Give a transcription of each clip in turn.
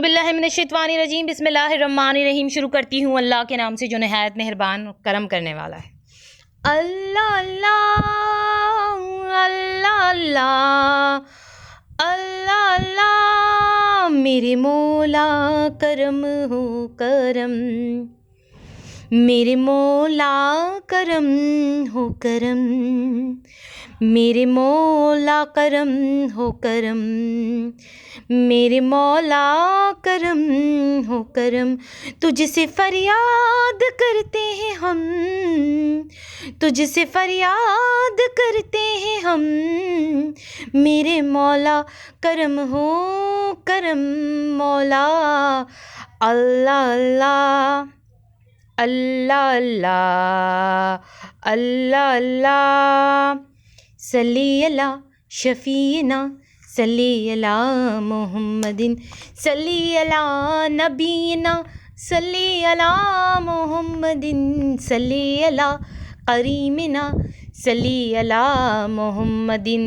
बिस्मिल्लाहिर्रहमानिर्रहीम बिस्मिल्लाहिर्रहमानिर्रहीम। शुरू करती हूँ अल्लाह के नाम से जो नहायत मेहरबान करम करने वाला है। अल्लाह अल्लाह अल्लाह अल्लाह अल्लाह अल्लाह मेरे मौला करम हो करम, मेरे मौला करम हो करम, मेरे मौला करम हो करम, मेरे मौला करम हो करम। तुझसे फरियाद करते हैं हम, तुझसे फरियाद करते हैं हम, मेरे मौला करम हो करम मौला। अल्लाह अल्लाह अल्लाह अल्लाह अल्लाह अल्लाह सल्ली अला शफीना सल्ली अला मोहम्मदिन सल्ली अला नबीना सल्ली अला मोहम्मदिन सल्ली अला करीमिना सल्ली अला मोहम्मदिन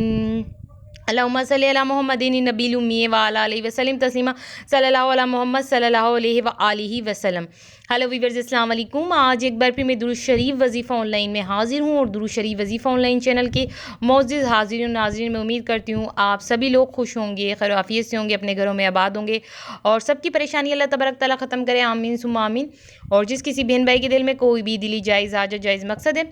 अल्लाहुम्मा सल्ली अला मोहम्मदिन नबील उम्मी व अला अलैहि वसल्लम तस्लीमा सल्लल्लाहु अला मोहम्मद सल्लल्लाहु अलैहि व आलिहि वसल्लम। हेलो वीवर्स, अस्सलाम वालेकुम। आज एक बार फिर मैं दुरूद शरीफ वजीफ़ा ऑनलाइन में हाजिर हूँ और दुरूद शरीफ वजीफ़ा ऑनलाइन चैनल के मौजूद हाजिर नाज़रीन में उम्मीद करती हूँ आप सभी लोग खुश होंगे, खैर आफियत से होंगे, अपने घरों में आबाद होंगे और सबकी परेशानी अल्लाह तबारक तआला ख़त्म करे, आमीन सुम्मा आमीन। और जिस किसी बहन भाई के दिल में कोई भी दिली जायज़ हाजत जायज़ मकसद है,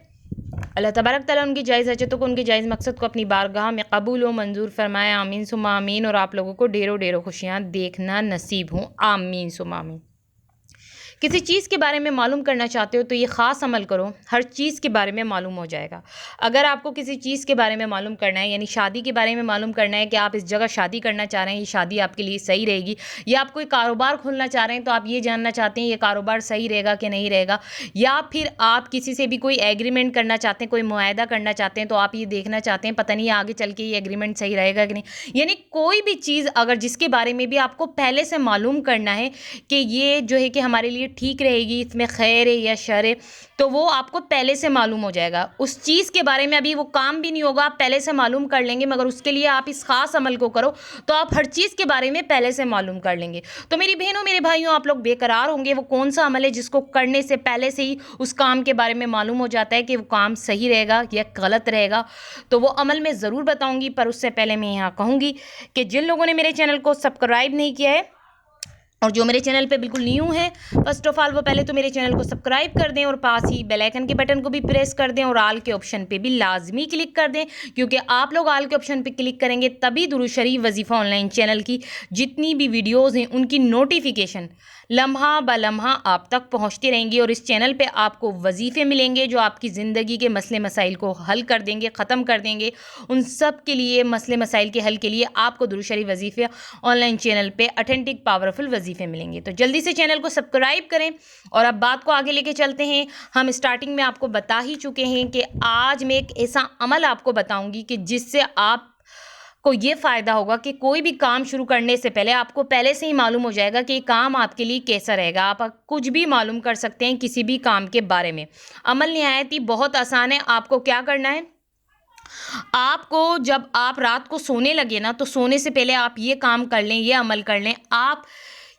अल्लाह तबारक तआला उनकी जायज़ हजतों को, उनके जायज़ मकसद को अपनी बारगाह में कबूल व मंजूर फरमाए, आमीन सुम्मा आमीन। और आप लोगों को ढेरों ढेरों खुशियाँ देखना नसीब हों, आमीन सुम्मा आमीन। किसी चीज़ के बारे में मालूम करना चाहते हो तो ये ख़ास अमल करो, हर चीज़ के बारे में मालूम हो जाएगा। अगर आपको किसी चीज़ के बारे में मालूम करना है, यानी शादी के बारे में मालूम करना है कि आप इस जगह शादी करना चाह रहे हैं, ये शादी आपके लिए सही रहेगी, या आप कोई कारोबार खोलना चाह रहे हैं तो आप ये जानना चाहते हैं ये कारोबार सही रहेगा कि नहीं रहेगा, या फिर आप किसी से भी कोई एग्रीमेंट करना चाहते हैं, कोई मुआहदा करना चाहते हैं तो आप ये देखना चाहते हैं पता नहीं आगे चल के ये एग्रीमेंट सही रहेगा कि नहीं, यानी कोई भी चीज़ अगर जिसके बारे में भी आपको पहले से मालूम करना है कि ये जो है कि हमारे लिए ठीक रहेगी, इसमें खैर है या शर है, तो वो आपको पहले से मालूम हो जाएगा। उस चीज़ के बारे में अभी वो काम भी नहीं होगा, आप पहले से मालूम कर लेंगे, मगर उसके लिए आप इस ख़ास अमल को करो तो आप हर चीज़ के बारे में पहले से मालूम कर लेंगे। तो मेरी बहनों मेरे भाइयों, आप लोग बेकरार होंगे, वो कौन सा अमल है जिसको करने से पहले से ही उस काम के बारे में मालूम हो जाता है कि वो काम सही रहेगा या गलत रहेगा, तो वो अमल मैं ज़रूर बताऊँगी। पर उससे पहले मैं यहाँ कहूँगी कि जिन लोगों ने मेरे चैनल को सब्सक्राइब नहीं किया है और जो मेरे चैनल पे बिल्कुल न्यू है, फर्स्ट ऑफ ऑल वो पहले तो मेरे चैनल को सब्सक्राइब कर दें और पास ही बेल आइकन के बटन को भी प्रेस कर दें और आल के ऑप्शन पे भी लाजमी क्लिक कर दें, क्योंकि आप लोग आल के ऑप्शन पे क्लिक करेंगे तभी दुरूद शरीफ वजीफ़ा ऑनलाइन चैनल की जितनी भी वीडियोज़ हैं उनकी नोटिफिकेशन लम्हा ब लम्हा आप तक पहुँचती रहेंगी। और इस चैनल पर आपको वजीफ़े मिलेंगे जो आपकी ज़िंदगी के मसले मसाइल को हल कर देंगे, ख़त्म कर देंगे। उन सब के लिए मसले मसाइल के हल के लिए आपको दुरूद शरीफ वजीफ़े ऑनलाइन चैनल पे ऑथेंटिक पावरफुल वजीफ़े मिलेंगे। तो जल्दी से चैनल को सब्सक्राइब करें और अब बात को आगे लेके चलते हैं। हम स्टार्टिंग में आपको बता ही चुके हैं कि आज मैं एक ऐसा अमल आपको बताऊंगी कि जिससे आप को ये फ़ायदा होगा कि कोई भी काम शुरू करने से पहले आपको पहले से ही मालूम हो जाएगा कि ये काम आपके लिए कैसा रहेगा। आप कुछ भी मालूम कर सकते हैं किसी भी काम के बारे में। अमल निहायत ही बहुत आसान है। आपको क्या करना है, आपको जब आप रात को सोने लगे ना, तो सोने से पहले आप ये काम कर लें, ये अमल कर लें। आप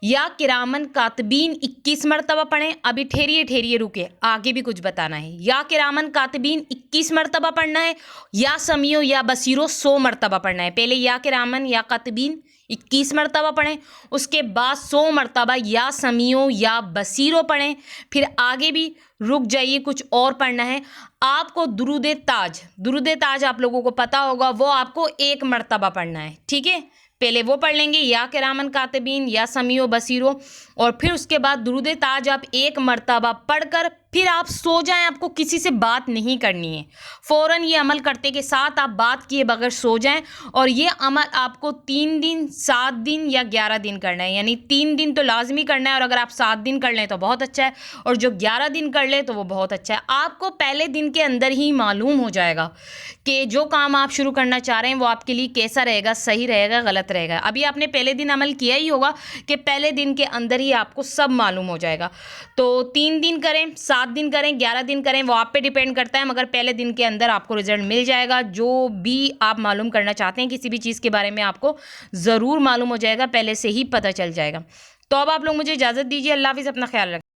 या किरामन कातबीन 21 मरतबा पढ़ें। अभी ठहरिए ठहरिए रुके, आगे भी कुछ बताना है। या किरामन कातबीन 21 मरतबा पढ़ना है, या समियो या बसीरो 100 मरतबा पढ़ना है। पहले या किरामन या कातबीन 21 मरतबा पढ़ें, उसके बाद 100 मरतबा या समियो या बसीरो पढ़ें, फिर आगे भी रुक जाइए, कुछ और पढ़ना है। आपको दुरूद ताज आप लोगों को पता होगा, वो आपको 1 मरतबा पढ़ना है, ठीक है। पहले वो पढ़ लेंगे या किरामन कातिबीन या समियो बसीरो, और फिर उसके बाद दुरूद ताज आप 1 मरतबा पढ़कर फिर आप सो जाएं। आपको किसी से बात नहीं करनी है, फ़ौरन ये अमल करते के साथ आप बात किए बगैर सो जाएं। और ये अमल आपको 3 दिन, 7 दिन या 11 दिन करना है, यानी 3 दिन तो लाजमी करना है, और अगर आप 7 दिन कर लें तो बहुत अच्छा है, और जो 11 दिन कर लें तो वो बहुत अच्छा है। आपको पहले दिन के अंदर ही मालूम हो जाएगा कि जो काम आप शुरू करना चाह रहे हैं वो आपके लिए कैसा रहेगा, सही रहेगा, गलत रहेगा। अभी आपने पहले दिन अमल किया ही होगा कि पहले दिन के अंदर ही आपको सब मालूम हो जाएगा। तो 3 दिन करें, 7 दिन करें, 11 दिन करें, वो आप पे डिपेंड करता है, मगर पहले दिन के अंदर आपको रिजल्ट मिल जाएगा। जो भी आप मालूम करना चाहते हैं किसी भी चीज़ के बारे में आपको ज़रूर मालूम हो जाएगा, पहले से ही पता चल जाएगा। तो अब आप लोग मुझे इजाज़त दीजिए। अल्लाह हाफ़िज़, अपना ख्याल रखें।